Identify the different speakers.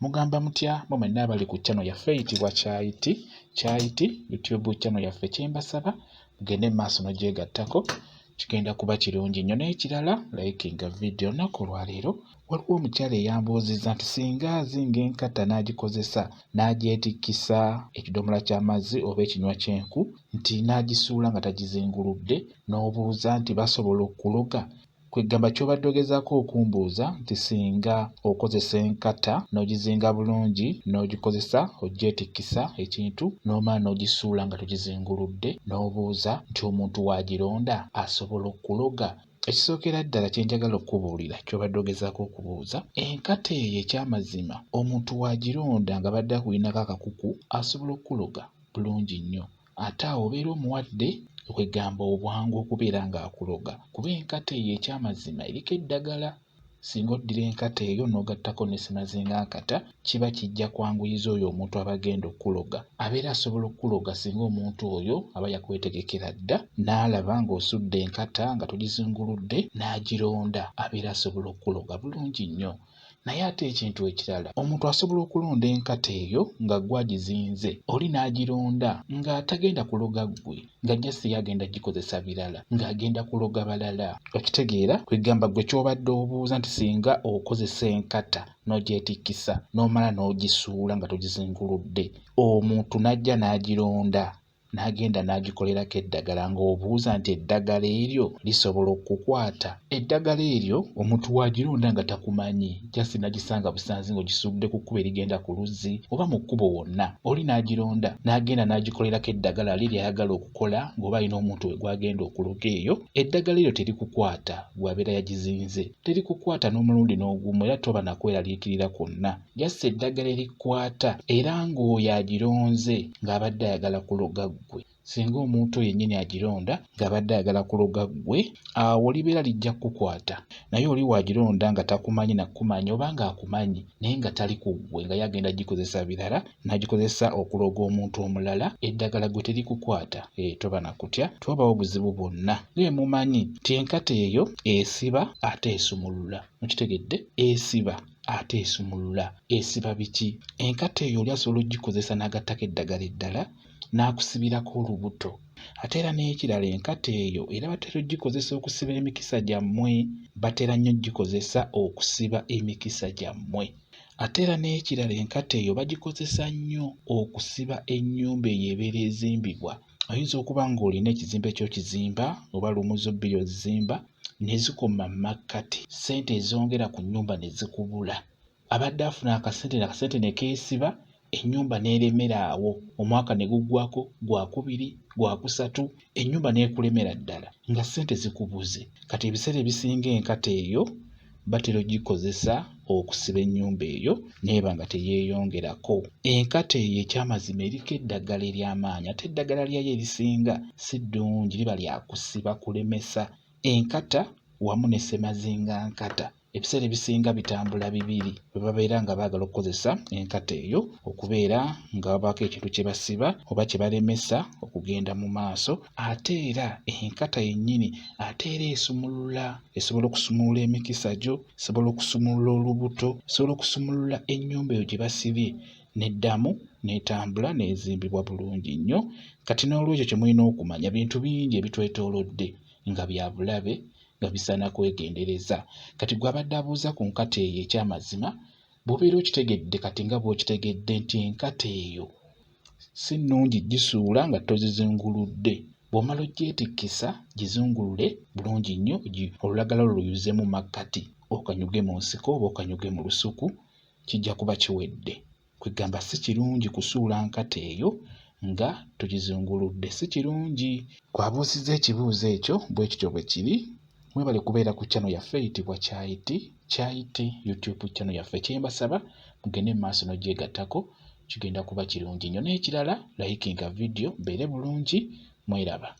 Speaker 1: Mugamba mutya mwenna abali ku channel yaffe eyitibwa Kyayiti YouTube channel yaffe kyembasaba mugende mu maaso n'ogyegattako kigenda kuba kirungi nnyo. N'ekirala likinga video olunaku olwaleero waliwo omukyala eyambuuzizza nti singa azinga enkata n'agikozesa n'agyetikkisa ekidomola ky'amazzi oba ekinywa ky'enku nti n'agisuula nga tagizinguludde n'obuuza nti basobola okuloga. Kwegamba ky'obadde ogezaako okumbuuza nti singa okozesa enkata n'ogizinga bulungi n'ogikozesa ogyetikkisa ekintu n'omala n'ogisuula nga togizinguludde n'obuuza nti omuntu waagironda asobola okuloga. Ekisookera ddala kye njagala okubuulira ky'obadde ogezaako okubuuza, enkata eyo ekyamazima omuntu waagironda nga badde akulinako akakuku asobola okuloga bulungi nnyo. Ate awo obeera omuwadde kwegamba obwangu okubeera ng'akuloga kuba enkata eyo ekyamazima eriko eddagala. Singa oddira enkata eyo n'ogattako n'essimazingankata kiba kijja kwanguyiza oyo omuntu aba agenda okuloga. Abeera asobola okuloga singa omuntu oyo aba yakwetegekera dda n'alaba ng'osudde enkata nga togizinguludde n'agironda, abeera asobola okuloga bulungi nnyo. Naye ate ekintu ekirala, omuntu asobola okulonda enkata eyo nga ggwe agizinze oli n'agironda ng'atagenda kuloga ggwe, ng'ajja si agenda gikozesa birala ng'agenda kuloga balala. Okitegeera? Kwegamba ggwe ky'obadde obuuza nti singa okozesa enkata n'ogyetikkisa n'omala n'ogisuula nga togizinguludde, omuntu n'ajja n'agironda n'agenda n'agikolerako eddagala ng'obuuza nti eddagala eryo lisobola okukukwata. Eddagala eryo omuntu waagironda nga takumanyi, jasi n'agisanga busanzi ng'ogisudde ku kkubo erigenda ku luzzi oba mu kkubo wonna, oli n'agironda n'agenda n'agikolerako eddagala li ly'ayagala okukola ng'oba alina omuntu we gw'agenda okuloga eyo, eddagala eryo terikukwata bw'abeera yagizinze, terikukwata n'omulundi n'ogumu era toba na kweraliikirira kwonna. Jasi eddagala erikukwata era ng'oyo agironze ng'abadde ayagala kuloga ggwe. Singa omuntu yennyini agironda ng'abadde ayagala kuloga ggwe, awo libeera lijja kukukwata. Naye oli waagironda nga takumanyi nakumanyi oba ng'akumanyi naye nga tali ku ggwe nga yagenda gikozesa birala n'agikozesa okuloga omuntu omulala, eddagala gwe terikukwata. Toba na kutya, tobawo buzibu bwonna. Naye mumanyi nti enkata eyo esiba ate esumulula. Mukitegedde? Esiba ate esumulula. Esiba biki? Enkata eyo oli asobola ogikozesa n'agattako eddagala eddala n'akusibirako olubuto. Ate era n'ekirala enkata eyo era batera ogikozesa okusiba emikisa gyammwe, batera nnyo gikozesa okusiba emikisa gyammwe. Ate era n'ekirala enkata eyo bagikozesa nnyo okusiba ennyumba eyo ebeera ezimbibwa. Oyinza okuba ng'olina ekizimbe ky'okizimba oba lumuzo bbiri ozizimba ne zikoma mu makkati, ssente ezongera ku nnyumba ne zikubula. Abadde afuna akasente ne keesiba, ennyumba n'eremera awo, omwaka ne guggwako gwakubiri gwakusatu, ennyumba n'ekulemera ddala nga ssente zikubuze. Kati ebiseera ebisinga enkata eyo batera ogikozesa okusiba ennyumba eyo n'eba nga teyeeyongerako. Enkata eyo ekyamazima eriko eddagala ery'amaanyi, ate eddagala lyayo erisinga si ddungi, liba lya kusiba kulemesa. Enkata wamu n'essemazingankata ebiseera ebisinga bitambula bibiri, bwe babeera nga baagala okukozesa enkata eyo okubeera nga babaako ekintu kye basiba oba kye balemesa okugenda mu maaso. Ate era enkata yennyini ate era esumulula, esobola okusumulula emikisa gyo, esobola okusumulula olubuto, esobola okusumulula ennyumba eyo gye basibye n'eddamu n'etambula n'ezimbibwa bulungi nnyo. Kati n'olwekyo kye mulina okumanya bintu bingi ebitwetoolodde nga bya bulabe nga bisaana kwegendereza. Kati gwe abadde abuuza ku nkata eyo ekyamazima bw'obeera okitegedde kati nga bw'okitegedde nti enkata eyo si nnungi gisuula nga tozizinguludde. Bw'omala ogyetikkisa gizungulule bulungi nnyo, olulagala olwo luyuze mu makkati, okanyuge mu nsiko oba okanyuge mu lusuku, kijja kuba kiwedde. Kwegamba si kirungi kusuula nkata eyo nga tugizunguludde, si kirungi. Kwabuuzizza ekibuuzo ekyo bwe kityo bwe kiri. Mwebale kubeera ku channel yaffe eyitibwa Kyayiti YouTube channel yaffe. Kyembasaba mugende mu maaso n'ogyegattako kigenda kuba kirungi nnyo. N'ekirala likinga video mbeere bulungi, mweraba.